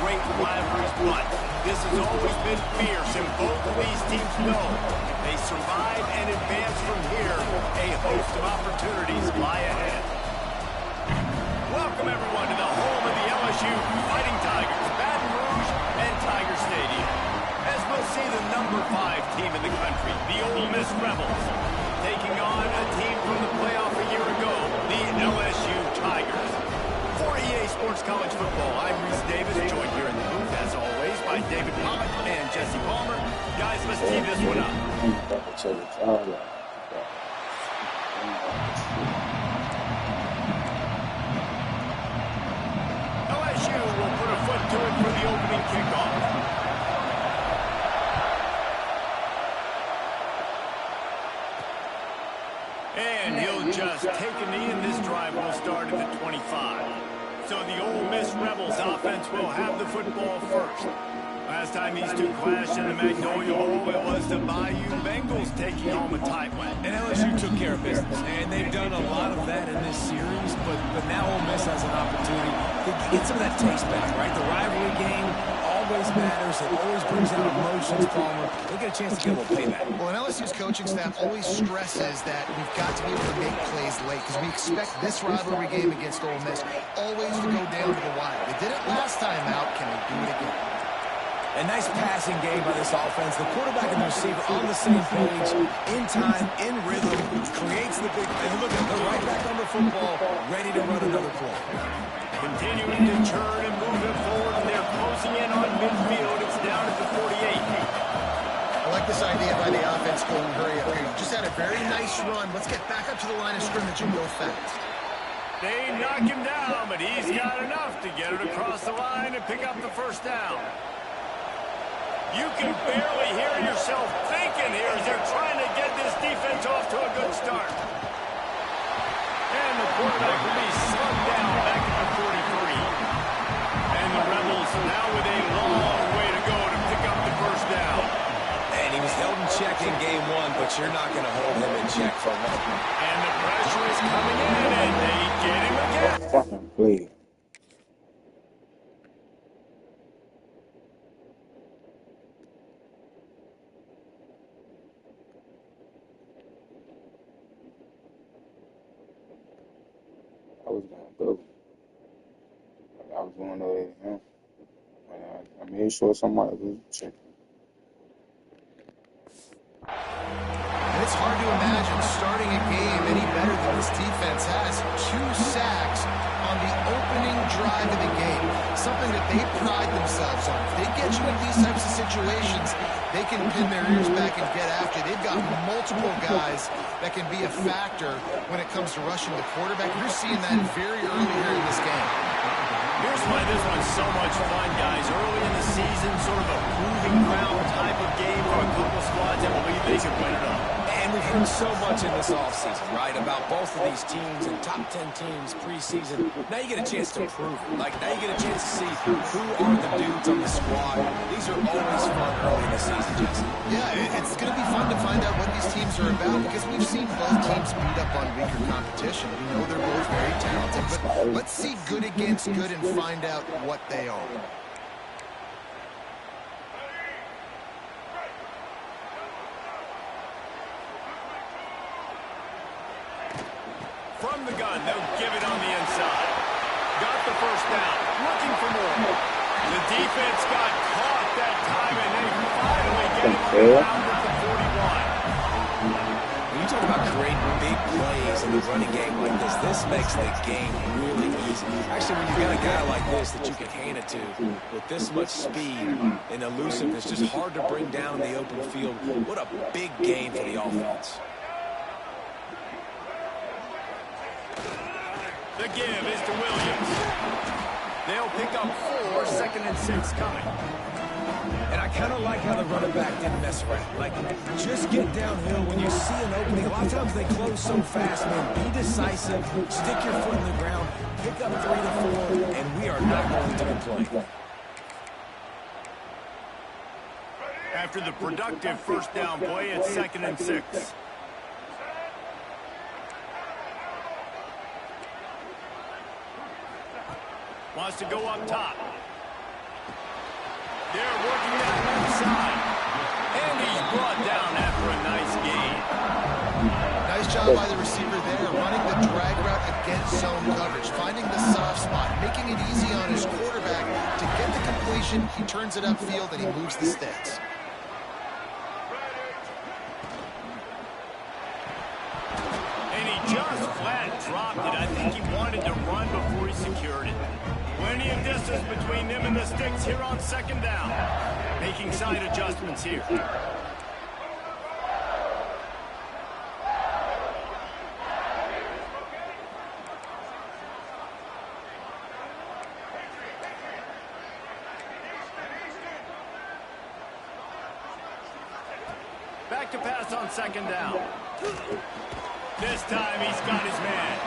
great rivalries, but this has always been fierce, and both of these teams know if they survive and advance from here, a host of opportunities lie ahead. Welcome, everyone, to the home of the LSU Fighting Tigers, Baton Rouge and Tiger Stadium. As we'll see the number 5 team in the country, the Ole Miss Rebels, taking on a team from the playoff a year ago, the LSU Tigers. For EA Sports College Football, I'm Reese Davis, joined here in the booth, as always, by David Pollock and Jesse Palmer. Guys, let's tee this one up. LSU will put a foot to it for the opening kickoff. And he'll just take a knee, and this drive will start at the 25. So the Ole Miss Rebels offense will have the football first. Last time these two clashed in the Magnolia Bowl, it was the Bayou Bengals taking home a tight one. And LSU took care of business, and they've done a lot of that in this series, but now Ole Miss has an opportunity to get some of that taste back, right? The rivalry game always matters. It always brings out emotions, Palmer. They'll get a chance to get a little payback. Well, and LSU's coaching staff always stresses that we've got to be able to make plays late because we expect this rivalry game against Ole Miss always to go down to the wire. They did it last time out. Can they do it again? A nice passing game by this offense. The quarterback and the receiver on the same page, in time, in rhythm, creates the big play. Look at them, right back on the football, ready to run another play. Continuing to churn and move it forward, and they're closing in on midfield. It's down at the 48. I like this idea by the offense going hurry up here. You just had a very nice run. Let's get back up to the line of scrimmage and go fast. They knock him down, but he's got enough to get it across the line and pick up the first down. You can barely hear yourself thinking here as they're trying to get this defense off to a good start. And the quarterback will be slugged down back at the 43. And the Rebels now with a long way to go to pick up the first down. And he was held in check in game 1, but you're not going to hold him in check for long. And the pressure is coming in, and they get him again. Fucking please. I was gonna go. I was going over to him. I made sure somebody was checking. And it's hard to imagine starting a game any better than this defense has. 2 sacks on the opening drive of the game. Something that they pride themselves on. If they get you in these types of situations, they can pin their ears back and get after. They've got multiple guys that can be a factor when it comes to rushing the quarterback. You're seeing that very early here in this game. Here's why this one's so much fun, guys. Early in the season, sort of a proving ground type of game for a couple squads that believe they can win it all. And we've heard so much in this offseason, right, about both of these teams and top 10 teams preseason. Now you get a chance to prove it. Like, now you get a chance to see who are the dudes on the squad. These are always fun early in the season, Jesse. Yeah, it's going to be fun to find out what these teams are about because we've seen both teams beat up on weaker competition. We know they're both very talented, but let's see good against good and find out what they are. From the gun, they'll give it on the inside. Got the first down. Looking for more. The defense got caught that time, and they finally get him on the ground at the 41. When you talk about great big plays in the running game like this makes the game really easy. Actually, when you've got a guy like this that you can hand it to with this much speed and elusiveness, just hard to bring down in the open field. What a big game for the offense. The give is to Williams. They'll pick up 4, 2nd and 6 coming. And I kind of like how the running back didn't mess around. Like, just get downhill when you see an opening. A lot of times they close so fast, man. Be decisive, stick your foot in the ground, pick up 3 to 4, and we are not going to complain. After the productive first down play, it's 2nd and 6. Wants to go up top. job by the receiver there, running the drag route against zone coverage, finding the soft spot, making it easy on his quarterback to get the completion. He turns it upfield and he moves the sticks. And he just flat dropped it. I think he wanted to run before he secured it. Plenty of distance between them and the sticks here on second down. Making side adjustments here. Back to pass on second down. This time he's got his man.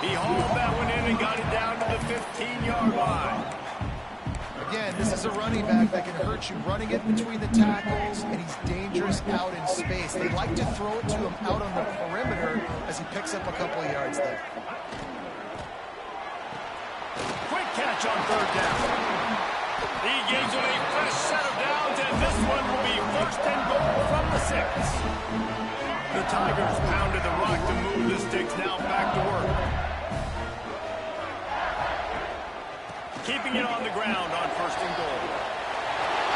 He hauled that one in and got it down to the 15-yard line. Again, this is a running back that can hurt you running it between the tackles, and he's dangerous out in space. They like to throw it to him out on the perimeter as he picks up a couple of yards there. Quick catch on third down. He gives it a fresh set of downs, and this one will be first and goal from the 6. The Tigers pounded the rock to move the sticks, now back to work. Keeping it on the ground on first and goal.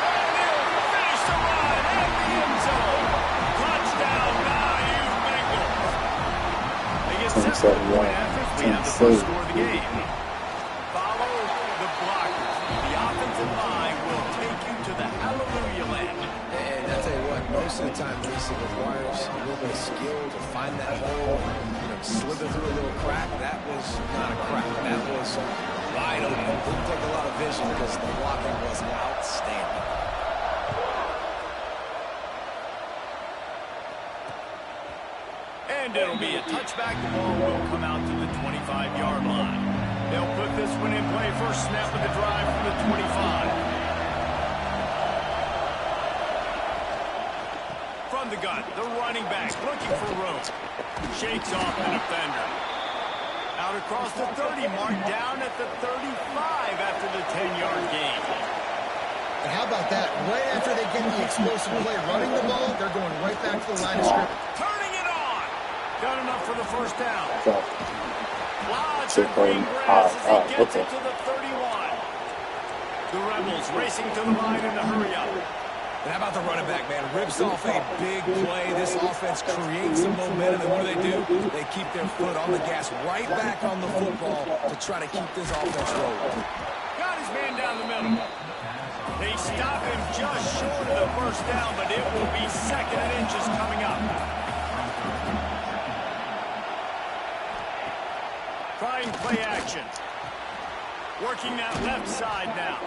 And he'll finish the run at the end zone. Touchdown, Bayou Bengals. They get set for the point after we have the first score of the game. Follow the blockers. The offensive line will take you to the hallelujah land. And I tell you what, most of the time, Reese, it requires a little bit of skill to find that hole, slither through a little crack. That was not a crack. That was wide open. Didn't take a lot of vision because the blocking was outstanding. And it'll be a touchback. The ball will come out to the 25-yard line. They'll put this one in play. First snap of the drive from the 25. From the gun, the running back looking for room. Shakes off the defender. Out across the 30, marked down at the 35 after the 10-yard gain. And how about that? Right after they get the explosive play running the ball, they're going right back to the line of scrimmage. Turning it on. Got enough for the first down. Lots of green grass as he gets it to the 31. The Rebels racing to the line in the hurry-up. And how about the running back, man? Rips off a big play. This offense creates some momentum, and what do? They keep their foot on the gas, right back on the football to try to keep this offense rolling. Got his man down the middle. They stop him just short of the first down, but it will be second and inches coming up. Trying play action. Working that left side now.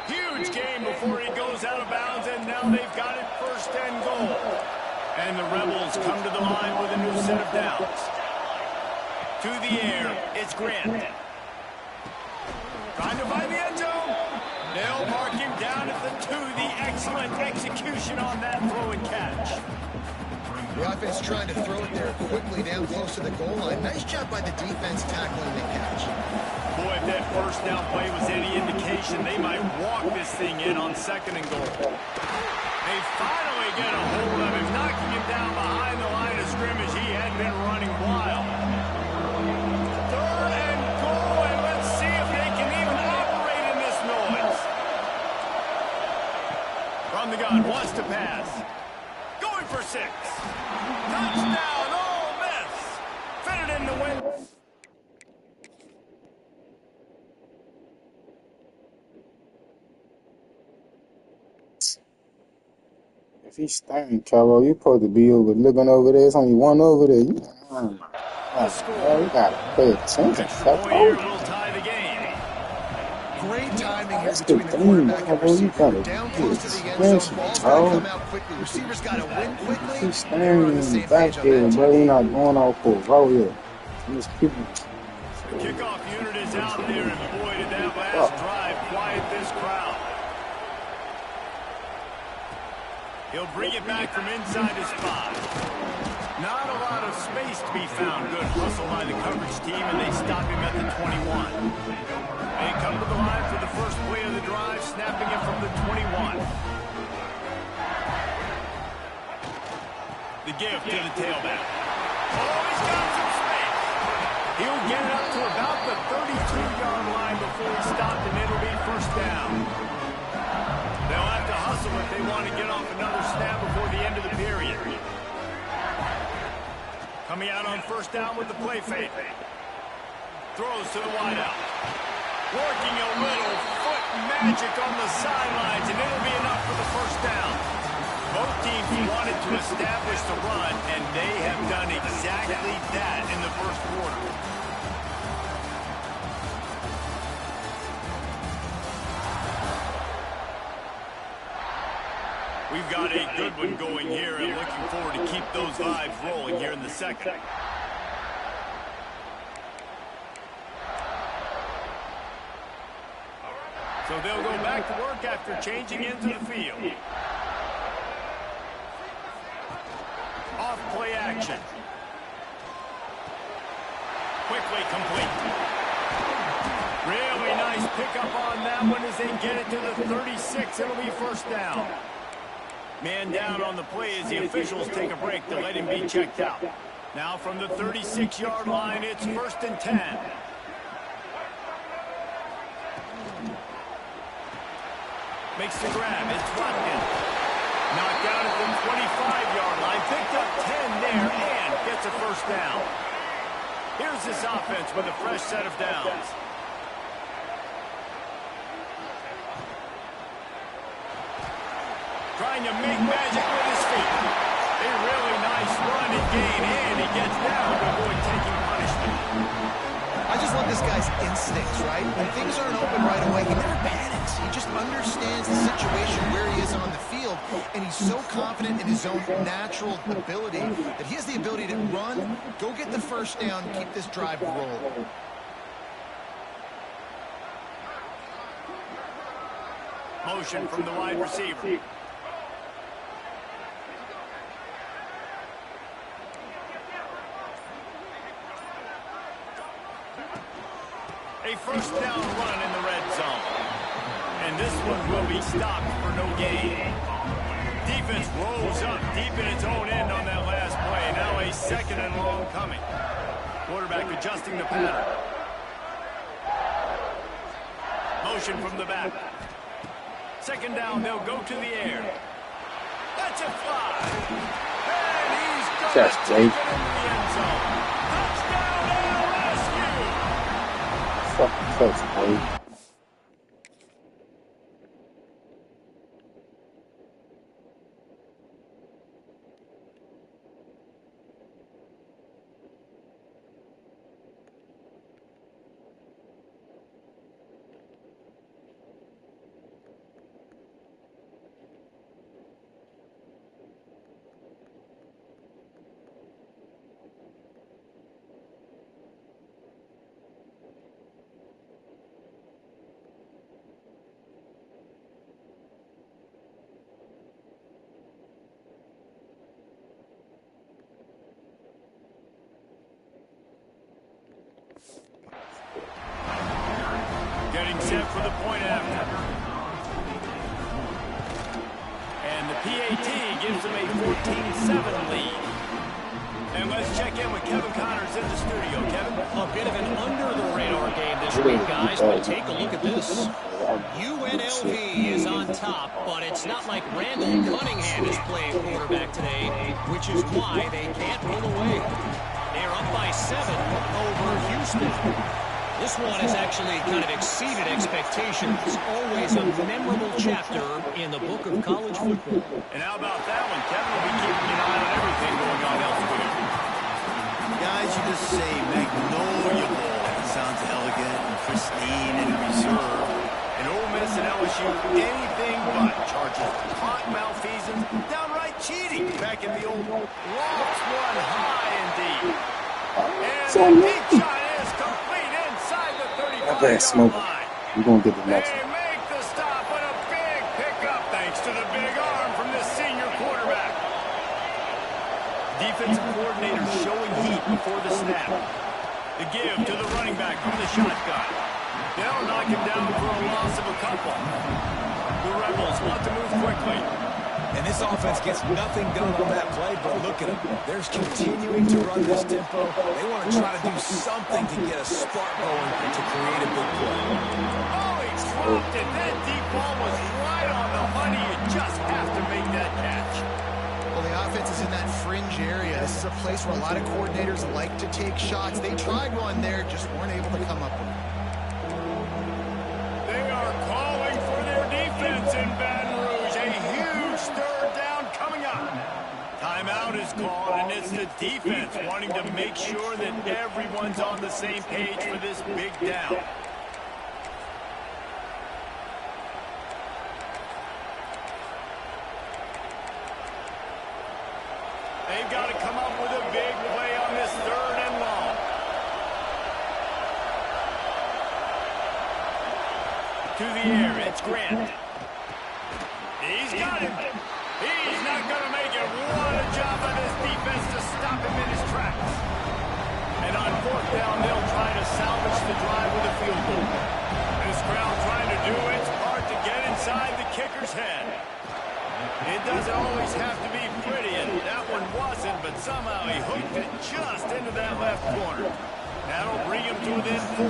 Huge game before he goes out of bounds, and now they've got it first and goal. And the Rebels come to the line with a new set of downs. To the air, it's Grant. Trying to find the end zone. They'll mark him down at the 2. The excellent execution on that throw and catch. The offense trying to throw it there quickly down close to the goal line. Nice job by the defense tackling the catch. Boy, if that first down play was any indication, they might walk this thing in on second and goal. They finally get a hold of him, knocking him down behind the line of scrimmage. He had been running wild. Third and goal, and let's see if they can even operate in this noise. From the gun, wants to pass. Going for 6. Touchdown, Ole Miss. Fit it in the win. If he's staring, Kevo, you supposed to be over looking over there. There's only one over there. You gotta pay attention, Kevo. Will tie the game. Great timing here between the quarterback and receiver. Down close to the end zone, ball's gonna come out quickly. Receivers gotta win quickly. He's staring back here, bro. We're not going off for a roll here. Just keep it. The kickoff unit is out there, and boy, did that last drive quiet this crowd. He'll bring it back from inside his spot. Not a lot of space to be found. Good hustle by the coverage team, and they stop him at the 21. They come to the line for the first play of the drive, snapping it from the 21. The give to the tailback. Oh, he's got some space. He'll get it up to about the 32-yard line before he stopped, and it'll be first down. They'll have to hustle if they want to get off another snap before the end of the period. Coming out on first down with the play fake. Throws to the wideout. Working a little foot magic on the sidelines, and it'll be enough for the first down. Both teams wanted to establish the run, and they have done exactly that in the first quarter. We've got a good one going here, and looking forward to keep those vibes rolling here in the second. So they'll go back to work after changing into the field. Off play action. Quickly complete. Really nice pickup on that one as they get it to the 36. It'll be first down. Man down on the play as the officials take a break to let him be checked out. Now from the 36-yard line, it's 1st and 10. Makes the grab. It's locked in. Knocked down at the 25-yard line. Picked up 10 there and gets a first down. Here's this offense with a fresh set of downs. Trying to make magic with his feet. A really nice run and gain, and he gets down to avoid taking punishment. I just love this guy's instincts, right? When things aren't open right away, he never panics. He just understands the situation where he is on the field, and he's so confident in his own natural ability that he has the ability to run, go get the first down, and keep this drive rolling. Motion from the wide receiver. A first down run in the red zone. And this one will be stopped for no gain. Defense rolls up deep in its own end on that last play. Now a 2nd and long coming. Quarterback adjusting the pattern. Motion from the back. 2nd down, they'll go to the air. That's a fly. And he's going to take it into the end zone. Touchdown, LSU! That's great. Getting set for the point after. And the PAT gives them a 14-7 lead. And let's check in with Kevin Connors in the studio. Kevin? A bit of an under-the-radar game this week, guys, but take a look at this. UNLV is on top, but it's not like Randall Cunningham is playing quarterback today, which is why they can't pull away. They're up by 7 over Houston. This one has actually kind of exceeded expectations. Always a memorable chapter in the book of college football. And how about that one? Kevin will be keeping an eye on everything going on elsewhere. Guys, you just say Magnolia Bowl. It sounds elegant and pristine and reserved. And Ole Miss and LSU, anything but charges hot malfeasance, downright cheating back in the old lofts one high indeed. And the deep shot is complete inside the 35-yard line. We're going to get the next They one. make the stop with a big pickup thanks to the big arm from this senior quarterback. Defensive coordinator showing heat before the snap. The give to the running back from the shotgun. They'll knock him down for a loss of a couple. The Rebels want to move quickly. And This offense gets nothing done on that play, but look at them. They're continuing to run this tempo. They want to try to do something to get a spark going to create a big play. Oh, he dropped it. That deep ball was right on the money. You just have to make that catch. Well, the offense is in that fringe area. This is a place where a lot of coordinators like to take shots. They tried one there, just weren't able to come up with it. They are calling for their defense in Baton Rouge. A huge third down coming up. Timeout is called, and it's the defense wanting to make sure that everyone's on the same page for this big down. They've got to come up with a big play on this third and long. To the air, it's Grant. He's got him. He's not going to make it. What a job by this defense to stop him in his tracks. And on fourth down, they'll try to salvage the drive with a field goal. This crowd trying to do its part to get inside the kicker's head. It doesn't always have to be pretty, and that one wasn't, but somehow he hooked it just into that left corner. That'll bring him to within 4.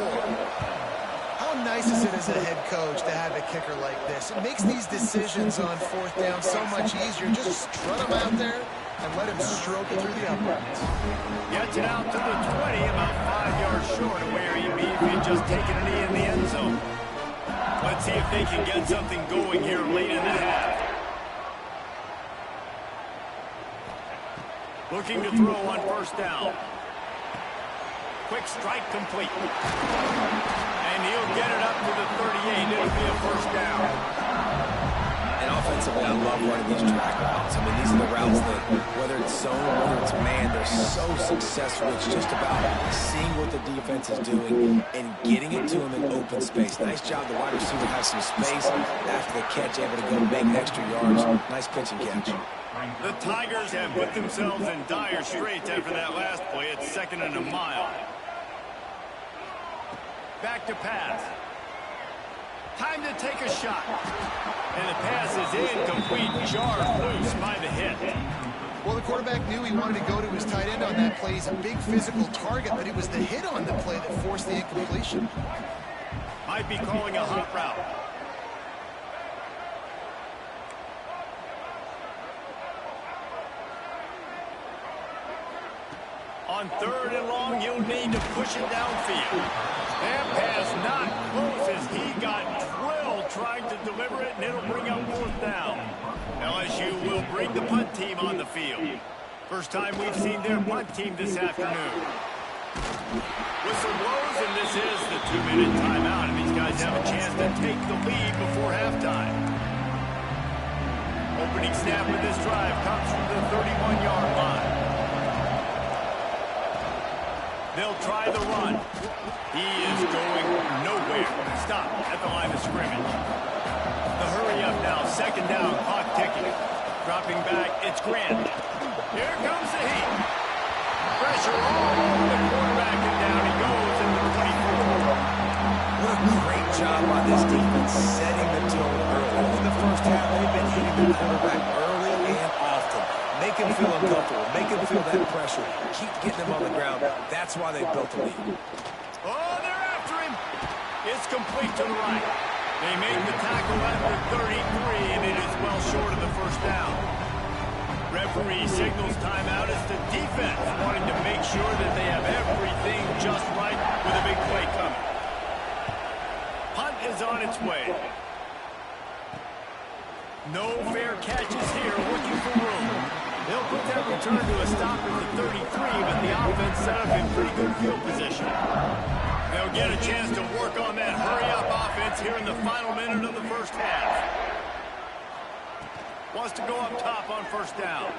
How nice is it as a head coach to have a kicker like this? It makes these decisions on fourth down so much easier. Just strut him out there and let him stroke it through the uprights. Gets it out to the 20, about 5 yards short of where he'd be if he'd just taken a knee in the end zone. Let's see if they can get something going here late in the half. Looking to throw on first down. Quick strike complete. And he'll get it up to the 38. It'll be a first down. And offensively, I love running these drag routes. I mean, these are the routes that, whether it's zone, whether it's man, they're so successful. It's just about seeing what the defense is doing and getting it to them in open space. Nice job. The wide receiver has some space after the catch, able to go make extra yards. Nice pitch and catch. The Tigers have put themselves in dire straits after that last play. It's 2nd and a mile. Back to pass. Time to take a shot. And the pass is incomplete. Jarred loose by the hit. Well, the quarterback knew he wanted to go to his tight end on that play. He's a big physical target, but it was the hit on the play that forced the incompletion. Might be calling a hot route. On 3rd and long, you'll need to push it downfield. That pass not close as he got drilled trying to deliver it, and it'll bring up 4th down. LSU will bring the punt team on the field. First time we've seen their punt team this afternoon. Whistle blows, and this is the 2-minute timeout, and these guys have a chance to take the lead before halftime. Opening snap of this drive comes from the 31-yard line. They'll try the run. He is going nowhere. Stop at the line of scrimmage. The hurry up now. 2nd down. Clock ticking. Dropping back. It's Grant. Here comes the heat. Pressure all over the quarterback, and down he goes in the 24. What a great job by this defense setting the tone early. In the first half, they've been hitting the quarterback early and often. Make him feel uncomfortable. Make him feel that pressure. Keep getting him on the ground. That's why they built the lead. Oh, they're after him. It's complete to the right. They make the tackle at the 33, and it is well short of the first down. Referee signals timeout as the defense wanting to make sure that they have everything just right with a big play coming. Punt is on its way. No fair catches here, looking for room. They'll put that return to a stop at the 33, but the offense set up in pretty good field position. They'll get a chance to work on that hurry-up offense here in the final minute of the first half. Wants to go up top on first down.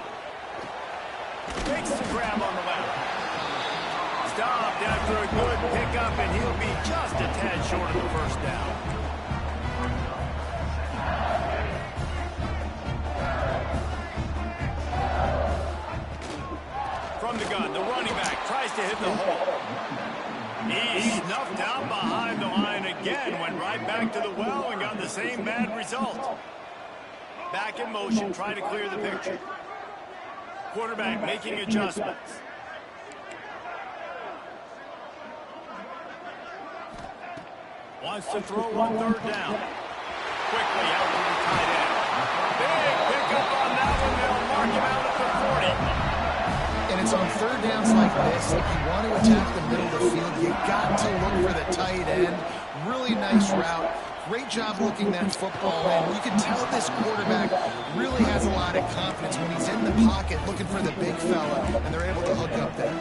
Makes the grab on the left. Stopped after a good pickup, and he'll be just a tad short of the first down. From the gun, the running back tries to hit the hole. He snuffed out behind the line again, went right back to the well and got the same bad result. Back in motion, trying to clear the picture. Quarterback making adjustments. Wants to throw on third down. Quickly out to the tight end. Big pickup on that one. They'll mark him out at the 40. And it's on third downs like this. If you want to attack the middle of the field, you got to look for the tight end. Really nice route. Great job looking that football in. You can tell this quarterback really has a lot of confidence when he's in the pocket looking for the big fella, and they're able to hook up there.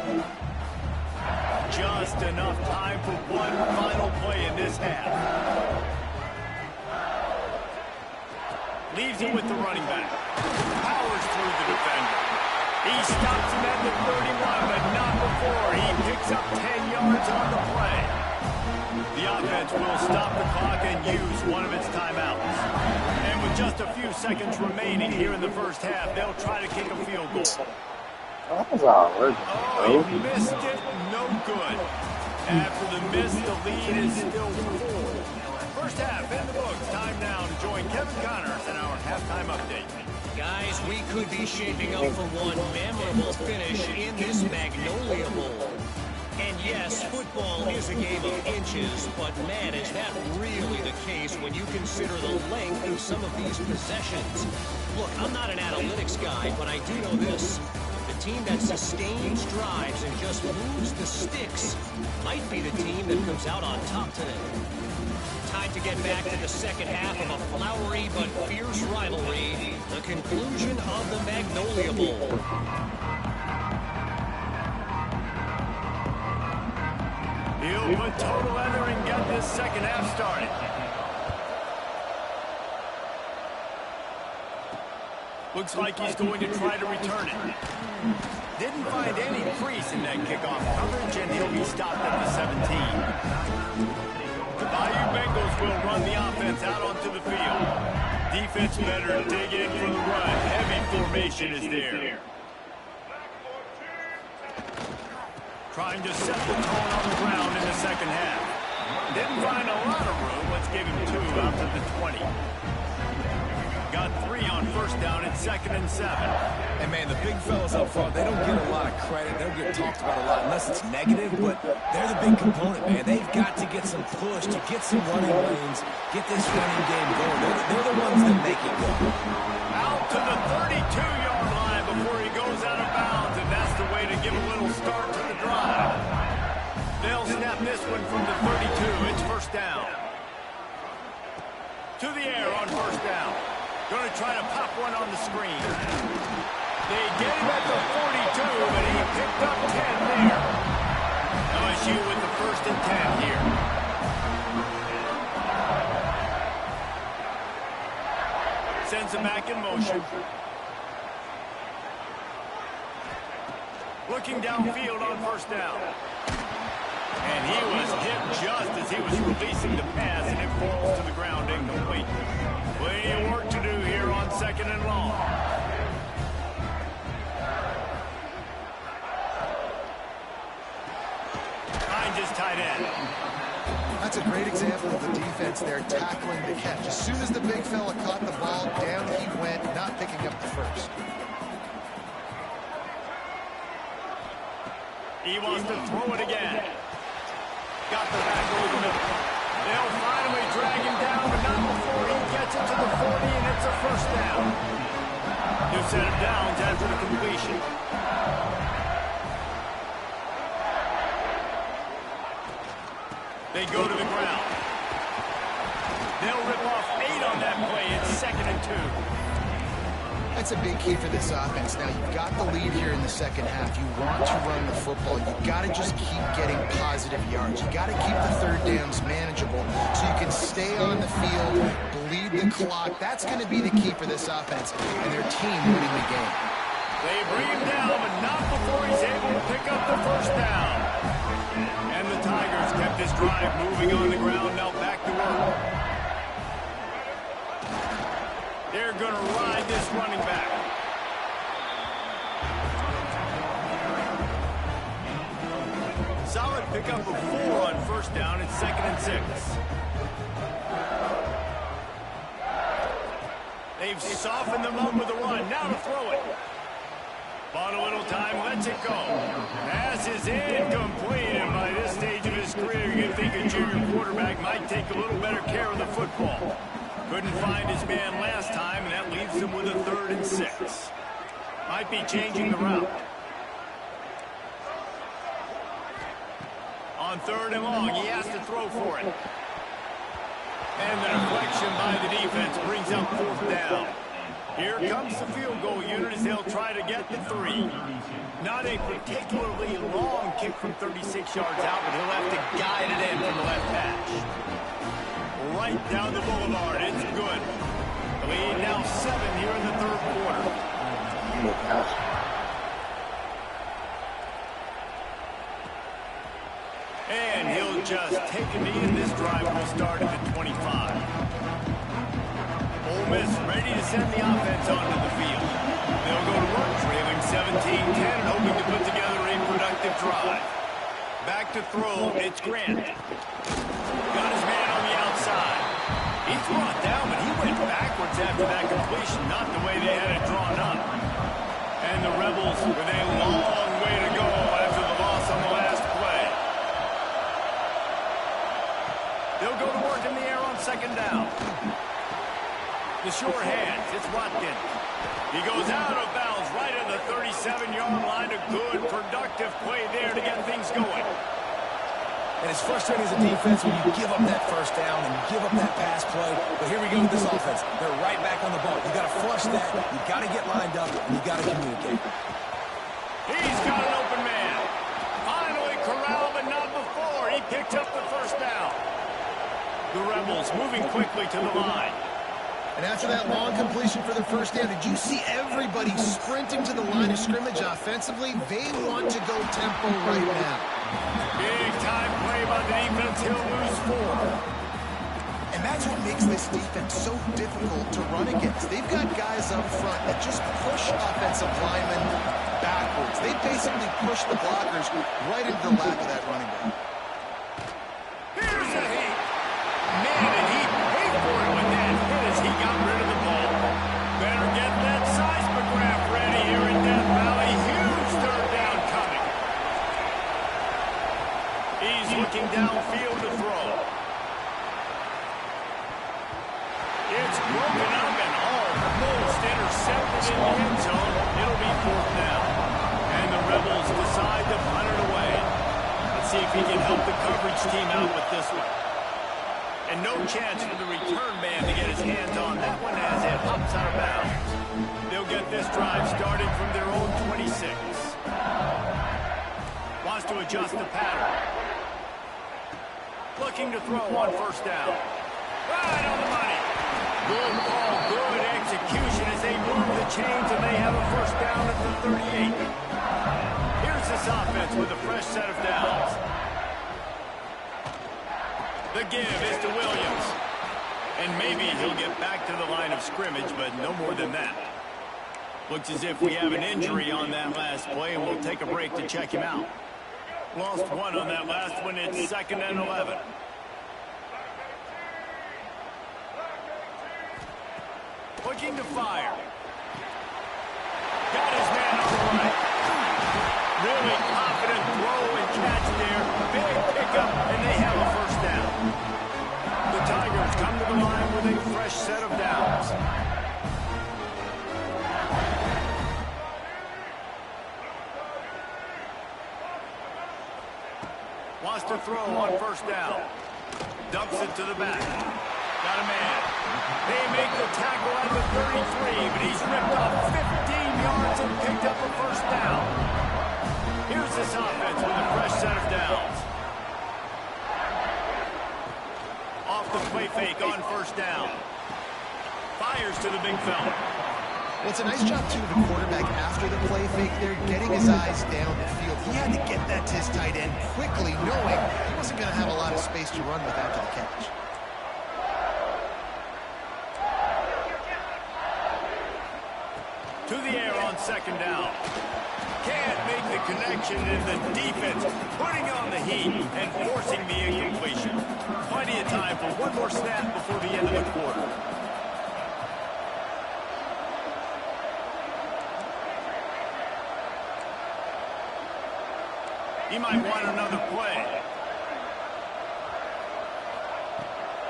Just enough time for one final play in this half. Leaves him with the running back. Powers through the defender. He stops him at the 31, but not before. He picks up 10 yards on the play. The offense will stop the clock and use one of its timeouts. And with just a few seconds remaining here in the first half, they'll try to kick a field goal. That was all working. Oh, he missed it. No good. After the miss, the lead is still 4. First half in the books. Time now to join Kevin Connors in our halftime update. Guys, we could be shaping up for one memorable finish in this Magnolia Bowl. And yes, football is a game of inches, but man, is that really the case when you consider the length of some of these possessions. Look, I'm not an analytics guy, but I do know this. The team that sustains drives and just moves the sticks might be the team that comes out on top today. Time to get back to the second half of a flowery but fierce rivalry, the conclusion of the Magnolia Bowl. He'll put total under and get this second half started. Looks like he's going to try to return it. Didn't find any crease in that kickoff coverage, and he'll be stopped at the 17. The Bayou Bengals will run the offense out onto the field. Defense better dig in for the run. Heavy formation is there. Trying to set the tone on the ground in the second half. Didn't find a lot of room. Let's give him 2 out to the 20. Got 3 on first down and 2nd and 7. And man, the big fellas up front, they don't get a lot of credit. They don't get talked about a lot unless it's negative, but they're the big component, man. They've got to get some push, to get some running lanes, get this running game going. They're the ones that make it go. Out to the 32-yard line before he goes out of bounds, and that's the way to give a little start to the drive. They'll snap this one from the 32. It's first down. To the air on first down. Going to try to pop one on the screen. They get him at the 42, but he picked up 10 there. LSU with the 1st and 10 here. Sends him back in motion. Looking downfield on first down. And he was hit just as he was releasing the pass, and it falls to the ground incomplete. Plenty of work to do here on 2nd and long. Finds his tight end. That's a great example of the defense there tackling the catch. As soon as the big fella caught the ball, down he went, not picking up the first. He wants to throw it again. Got the back over the middle. They'll finally drag him down, but not before he gets it to the 40, and it's a first down. New set of downs after the completion. They go to the ground. They'll rip off 8 on that play. It's 2nd and 2. That's a big key for this offense. Now, you've got the lead here in the second half. You want to run the football. You've got to just keep getting positive yards. You've got to keep the third downs manageable so you can stay on the field, bleed the clock. That's going to be the key for this offense and their team winning the game. They bring him down, but not before he's able to pick up the first down. And the Tigers kept this drive moving on the ground. Now back to work. They're going to ride this running back. Solid pickup of 4 on first down. It's 2nd and 6. They They've softened them up with a run. Now to throw it. Bought a little time, lets it go. Pass is incomplete, and by this stage of his career, you'd think a junior quarterback might take a little better care of the football. Couldn't find his man last time, and that leaves him with a 3rd and 6. Might be changing the route. On 3rd and long, he has to throw for it. And the deflection by the defense brings up 4th down. Here comes the field goal unit as they'll try to get the 3. Not a particularly long kick from 36 yards out, but he'll have to guide it in from the left hash. Right down the boulevard. It's good. The lead now 7 here in the 3rd quarter. And he'll just take a knee, and this drive will start at the 25. Ole Miss ready to send the offense onto the field. They'll go to work, trailing 17-10, and hoping to put together a productive drive. Back to throw, it's Grant. Got his man on the outside. He's brought down, but he went backwards after that completion, not the way they had it drawn up. And the Rebels with a long way to go after the loss on the last play. They'll go to work in the air on 2nd down. The sure hands, it's Watkins. He goes out of bounds right at the 37-yard line. A good, productive play there to get things going. And it's frustrating as a defense when you give up that 1st down and give up that pass play. But here we go with this offense. They're right back on the ball. You got to flush that. You got to get lined up, and you got to communicate. He's got an open man. Finally corralled, but not before. He picked up the 1st down. The Rebels moving quickly to the line. And after that long completion for the 1st down, did you see everybody sprinting to the line of scrimmage offensively? They want to go tempo right now. Big time play by the defense. He'll lose 4. And that's what makes this defense so difficult to run against. They've got guys up front that just push offensive linemen backwards. They basically push the blockers right into the lap of that running back. Here's a hit. Man, and he paid for it with that hit as he got rid of the ball. Better get that seismograph ready here in Death Valley. Huge 3rd down coming. He's looking downfield to throw. It's broken up and almost intercepted in the end zone. It'll be 4th down. And the Rebels decide to punt it away. Let's see if he can help the coverage team out with this one. And no chance for the return man to get his hands on that one as it hops out of bounds. They'll get this drive started from their own 26. Wants to adjust the pattern. Looking to throw on 1st down. Right on the money. Good ball, good execution as they move the chains, and they have a 1st down at the 38. Here's this offense with a fresh set of downs. The give is to Williams. And maybe he'll get back to the line of scrimmage, but no more than that. Looks as if we have an injury on that last play, and we'll take a break to check him out. Lost 1 on that last one. It's 2nd and 11. Looking to fire. Got his man on the right. Really confident throw and catch there. Big pickup, and they have a 1st down. The Tigers come to the line with a fresh set of downs. Wants to throw on 1st down. Dumps it to the back. Got a man. They make the tackle at the 33, but he's ripped off 15 yards and picked up a 1st down. Here's this offense with a fresh set of downs. Off the play fake on 1st down. Fires to the big fella. Well, it's a nice job, too, of the quarterback after the play fake there, getting his eyes down the field. He had to get that to his tight end quickly, knowing he wasn't going to have a lot of space to run with after the catch. To the air on 2nd down. Can't make the connection, and the defense putting on the heat and forcing the incompletion. Plenty of time for one more snap before the end of the quarter. He might want another play.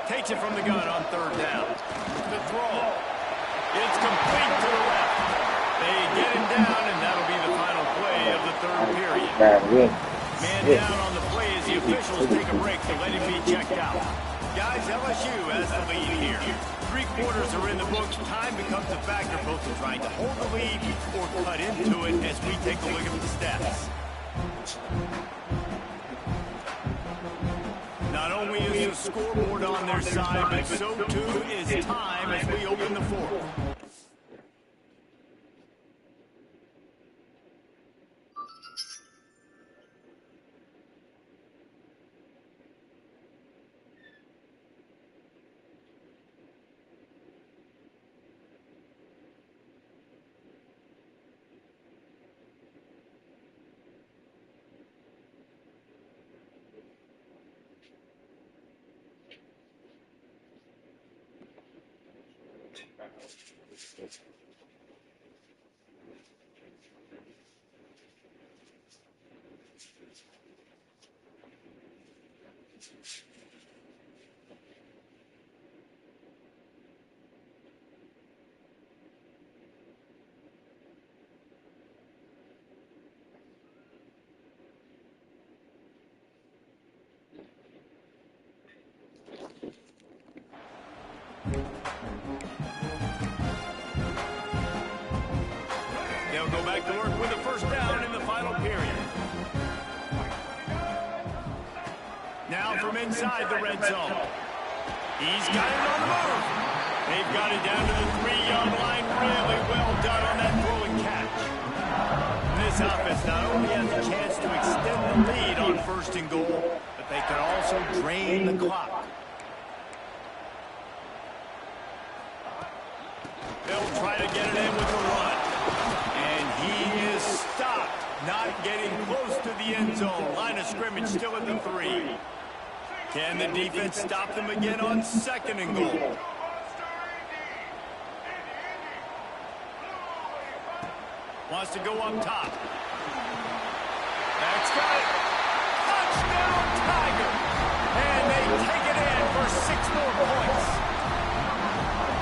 Takes it from the gun on 3rd down. The throw. It's complete to the left. They get him down, and that'll be the final play of the 3rd period. Man down on the play as the officials take a break to let him be checked out. Guys, LSU has the lead here. 3 quarters are in the books. Time becomes a factor both in trying to hold the lead or cut into it as we take a look at the stats. Not only is the scoreboard on their side, but so too is time as we open the 4th. They'll go back to work with a 1st down in the final period. Now from inside the red zone. He's got it on the move. They've got it down to the 3-yard line. Really well done on that throw and catch. And this offense not only has a chance to extend the lead on 1st and goal, but they can also drain the clock. They'll try to get it in with the run. And he is stopped, not getting close to the end zone. Line of scrimmage still at the 3. Can the defense stop them again on 2nd and goal? Wants to go up top. That's got it. Touchdown, Tiger. And they take it in for 6 more points.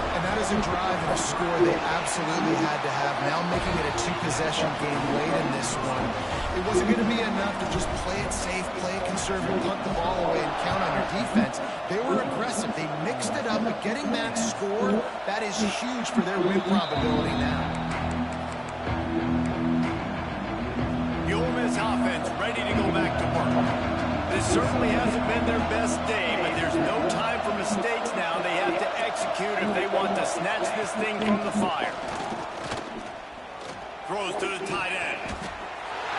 And that is a drive and a score they absolutely had to have. Now making it a 2-possession game late in this one. It wasn't going to be enough to just play it safe, play it conservative, punt the ball away, and count on your defense. They were aggressive. They mixed it up, but getting that score, that is huge for their win probability now. The Ole Miss offense ready to go back to work. This certainly hasn't been their best day, but there's no time for mistakes now. They have to execute if they want to snatch this thing from the fire. Throws to the tight end.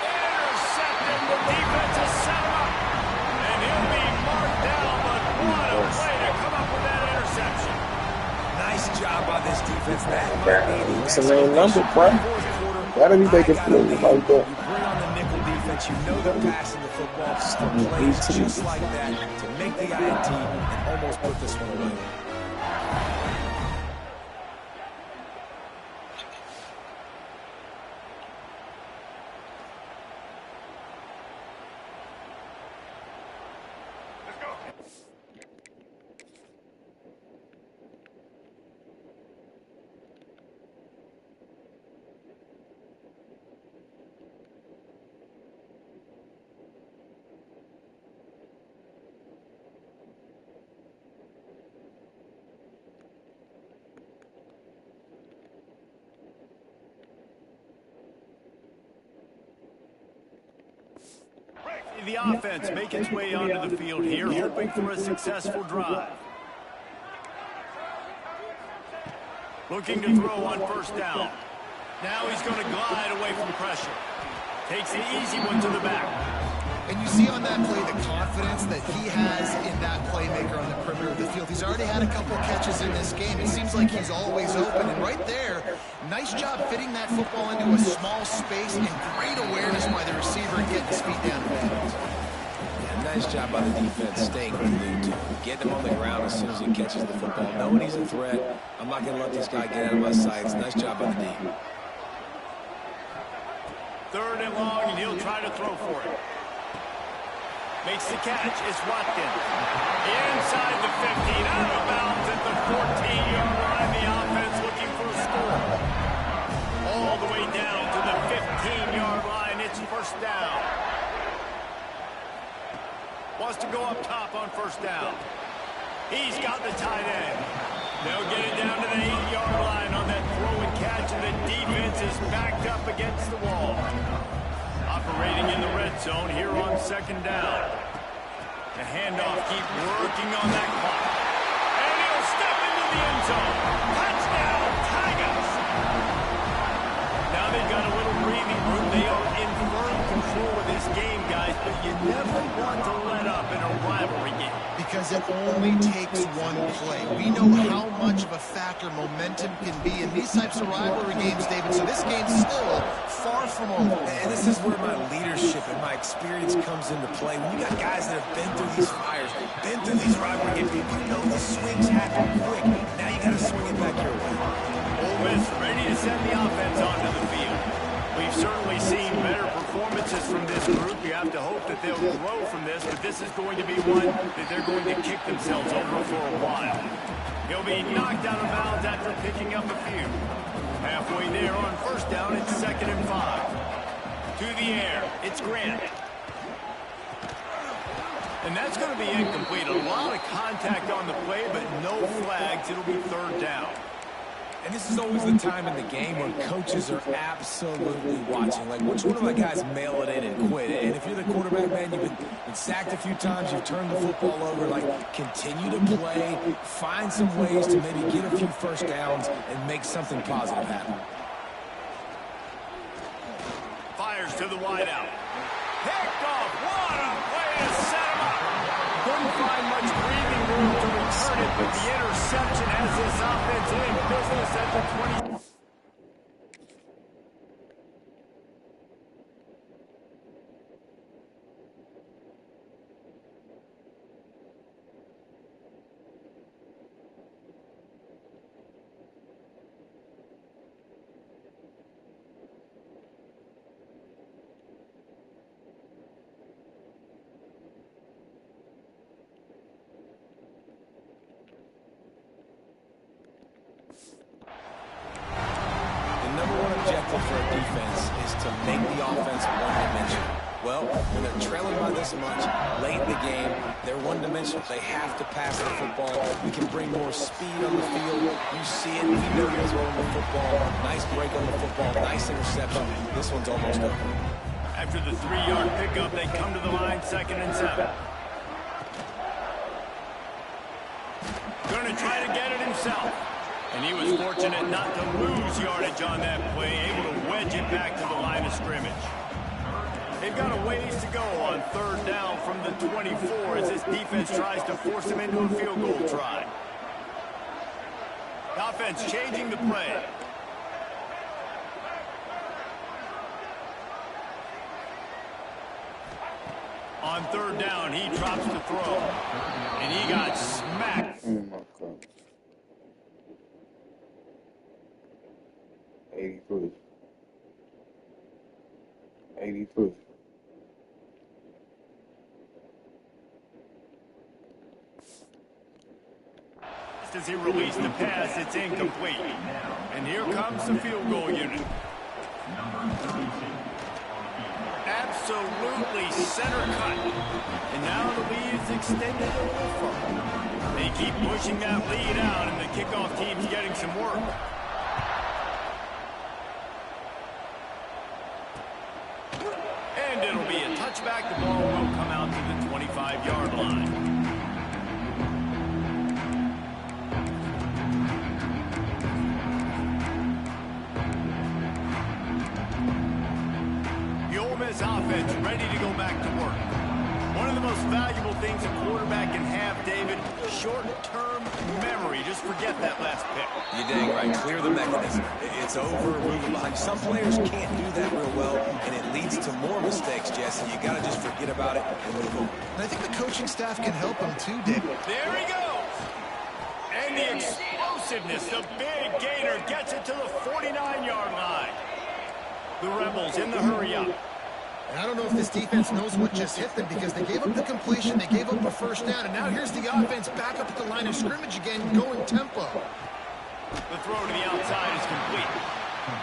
Intercepted. The defense has set him up. And he'll be marked down, but what a way to come up with that interception. Nice job by this defense. It's a main number, bro. Gotta be making plays like that. You bring on the nickel defense, you know they're passing the football, plays just like that to make the INT and almost put this one away. The offense make its way onto the field here, hoping for a successful drive. Looking to throw on 1st down. Now he's going to glide away from pressure. Takes the easy one to the back. And you see on that play the confidence that he has in that playmaker on the perimeter of the field. He's already had a couple catches in this game. It seems like he's always open. And right there, nice job fitting that football into a small space and great awareness by the receiver and getting his feet down the field. Yeah, nice job by the defense staying glued to him. Getting him on the ground as soon as he catches the football. Knowing he's a threat, I'm not going to let this guy get out of my sights. Nice job by the D. 3rd and long, and he'll try to throw for it. Makes the catch. It's Watkins. Inside the 15. Out of bounds at the 14-yard line. The offense looking for a score. All the way down to the 15-yard line. It's first down. Wants to go up top on first down. He's got the tight end. They'll get it down to the 8-yard line on that throw and catch, and the defense is backed up against the wall. Operating in the red zone here on second down. The handoff keep working on that clock. And he'll step into the end zone. Touchdown, Tigers! Now they've got a little breathing room. They are in firm control of this game, guys, but you never want to let up in a rivalry game. Because it only takes one play. We know how much of a factor momentum can be in these types of rivalry games, David, so this game's still far from over. And this is where my leadership and my experience comes into play. When you got guys that have been through these fires, been through these rivalry games, you know the swings happen quick. Now you got to swing it back your way. Ole Miss ready to send the offense onto the field. We've certainly seen better performances from this group. You have to hope that they'll grow from this, but this is going to be one that they're going to kick themselves over for a while. He'll be knocked out of bounds after picking up a few. Halfway there on first down, it's 2nd and 5. To the air, it's Grant. And that's going to be incomplete. A lot of contact on the play, but no flags. It'll be 3rd down. And this is always the time in the game when coaches are absolutely watching. Like, which one of my guys mail it in and quit? And if you're the quarterback, man, you've been sacked a few times, you've turned the football over, like, continue to play, find some ways to maybe get a few first downs and make something positive happen. Fires to the wideout. Picked off. What a way to set him up. Couldn't find much breathing room to return it, but the interception has this offense in business at the 20. For a defense is to make the offense one-dimensional. Well, when they're trailing by this much, late in the game, they're one-dimensional. They have to pass the football. We can bring more speed on the field. You see it. We know he's rolling the football. Nice break on the football. Nice interception. This one's almost over. After the 3-yard pickup, they come to the line, 2nd and 7. Going to try to get it himself. And he was fortunate not to lose yardage on that play, able to wedge it back to the line of scrimmage. They've got a ways to go on 3rd down from the 24 as this defense tries to force him into a field goal try. The offense changing the play. On 3rd down, he drops the throw. And he got smacked. Oh my God. 83. 83. Just as he released the pass, it's incomplete. And here comes the field goal unit. Absolutely center cut. And now the lead is extended a little further. They keep pushing that lead out, and the kickoff team's getting some work. And it'll be a touchback. The ball will come out to the 25-yard line. The Ole Miss offense ready to go back to work. One of the most valuable things a quarterback can have, David, short-term memory. Just forget that last pick. You're dang right. Clear the mechanism. It's over, moving behind. Some players can't do that real well, and it leads to more mistakes, Jesse. You got to just forget about it and move on. And I think the coaching staff can help him too, David. There he goes. And the explosiveness, the big gainer gets it to the 49-yard line. The Rebels in the hurry-up. And I don't know if this defense knows what just hit them because they gave up the completion, they gave up a first down, and now here's the offense back up at the line of scrimmage again, going tempo. The throw to the outside is complete.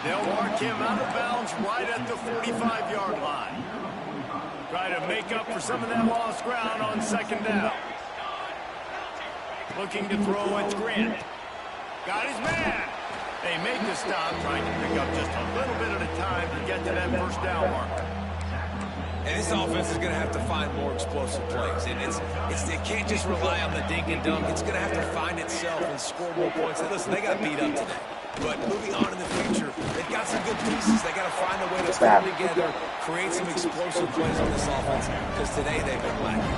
They'll mark him out of bounds right at the 45-yard line. Try to make up for some of that lost ground on second down. Looking to throw, it's Grant. Got his man. They make the stop, trying to pick up just a little bit at a time to get to that first down marker. And this offense is going to have to find more explosive plays. And it can't just rely on the dink and dunk. It's going to have to find itself and score more points. And listen, they got beat up today. But moving on in the future, they've got some good pieces. They got to find a way to put them together, create some explosive plays on this offense, because today they've been lacking.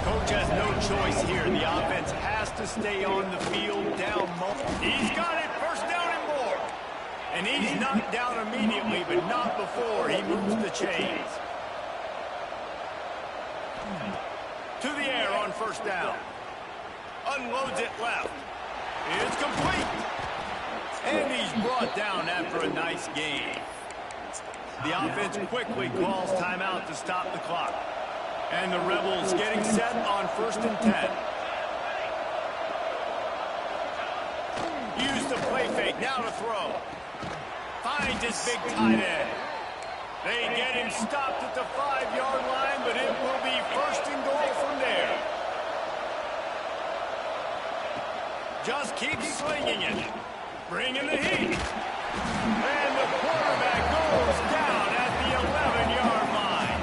Coach has no choice here. The offense has to stay on the field down more. He's got it, first down and more. And he's knocked down immediately, but not before he moves the chains. To the air on first down. Unloads it left. It's complete. And he's brought down after a nice game. The offense quickly calls timeout to stop the clock. And the Rebels getting set on 1st and 10. Use the play fake, now to throw. Finds his big tight end. They get him stopped at the 5-yard line, but it will be 1st and goal from there. Just keep slinging it. Bringing the heat. And the quarterback goes down at the 11-yard line.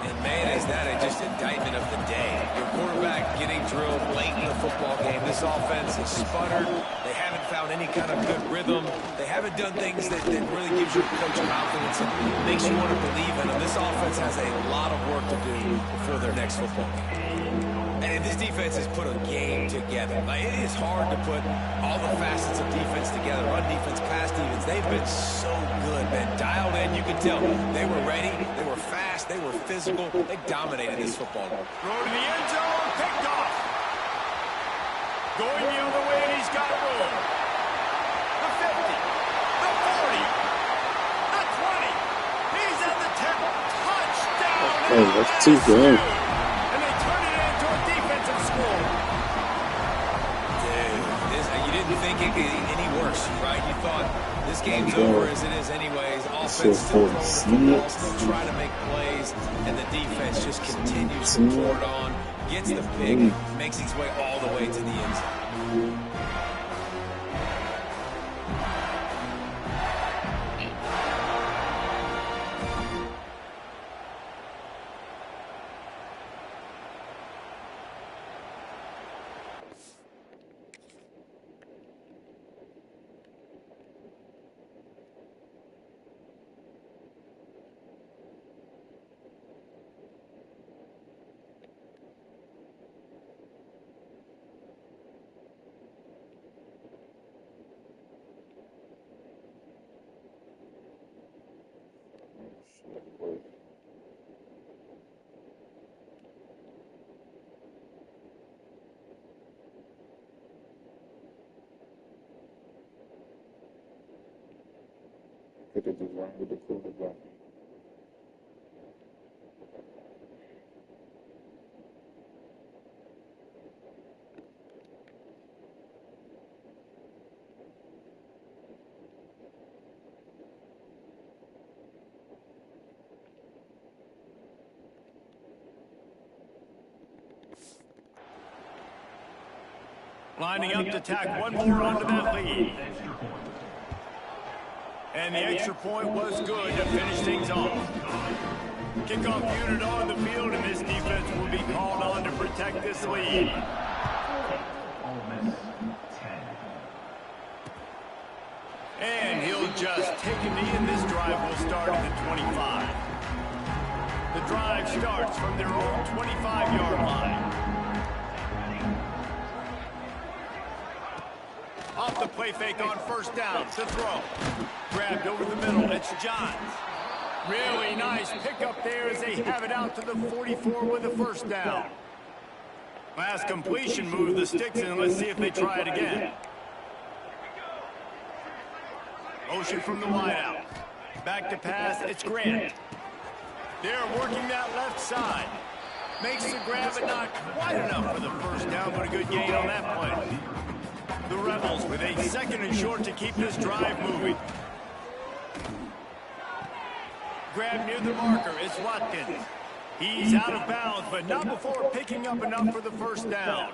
And man, is that just indictment of the day. Your quarterback getting drilled late in the football game. This offense has sputtered. They haven't found any kind of good rhythm. They haven't done things that really gives your coach confidence and makes you want to believe in them. This offense has a lot of work to do before their next football game. And this defense has put a game together. Like, it is hard to put all the facets of defense together. Run defense, pass defense. They've been so good, man. Dialed in, you can tell. They were ready. They were fast. They were physical. They dominated this football game. Throw to the end zone. Picked off. Going the other way, and he's got room. The 50. The 40. The 20. He's at the 10. Touchdown. Hey, that's too good. It could be any worse, right? You thought this game's over as it is anyways. Offense still trying to make plays, and the defense just continues to pour it on, gets the pick, makes its way all the way to the end zone. Could have just run with the quarterback. Lining up to tack one more onto that lead. And the extra point was good to finish things off. Kickoff unit on the field, and this defense will be called on to protect this lead. And he'll just take a knee, and this drive will start at the 25. The drive starts from their own 25-yard line. Off the play fake on first down to throw. Grabbed over the middle. It's Johns. Really nice pickup there as they have it out to the 44 with a first down. Last completion, move the sticks, and let's see if they try it again. Motion from the wideout. Back to pass, it's Grant. They're working that left side. Makes the grab, but not quite enough for the first down, but a good gain on that play. The Rebels with a 2nd and short to keep this drive moving. Grab near the marker, it's Watkins. He's out of bounds, but not before picking up enough for the first down.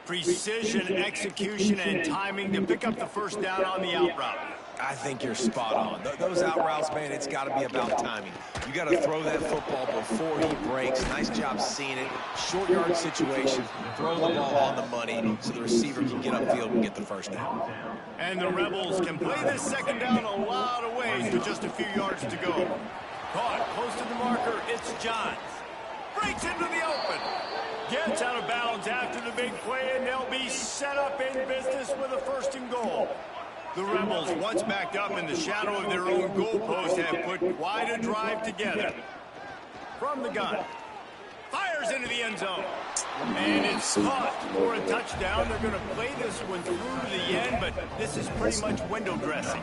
Precision, execution, and timing to pick up the first down on the out route. I think you're spot on. Those out routes, man, it's got to be about timing. You got to throw that football before he breaks. Nice job seeing it. Short yard situation. Throw the ball on the money so the receiver can get upfield and get the first down. And the Rebels can play this 2nd down a lot of ways with just a few yards to go. Caught close to the marker, it's Johns. Breaks into the open. Gets out of bounds after the big play, and they'll be set up in business with a 1st and goal. The Rebels, once backed up in the shadow of their own goalpost, have put quite a drive together. From the gun. Fires into the end zone. And it's caught for a touchdown. They're going to play this one through to the end, but this is pretty much window dressing.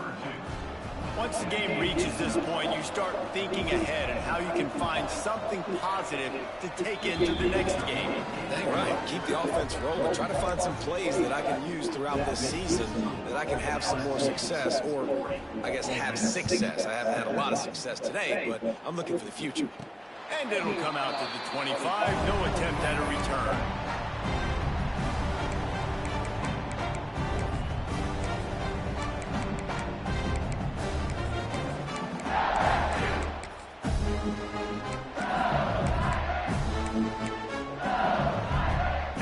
Once the game reaches this point, you start thinking ahead and how you can find something positive to take into the next game. Dang right. Keep the offense rolling. Try to find some plays that I can use throughout this season that I can have some more success, or I guess have success. I haven't had a lot of success today, but I'm looking for the future. And it'll come out to the 25. No attempt at a return.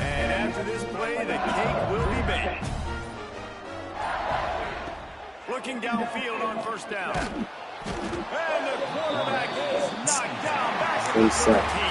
And after this play, the cake will be baked. Looking downfield on 1st down. And the quarterback is knocked down back at the 13.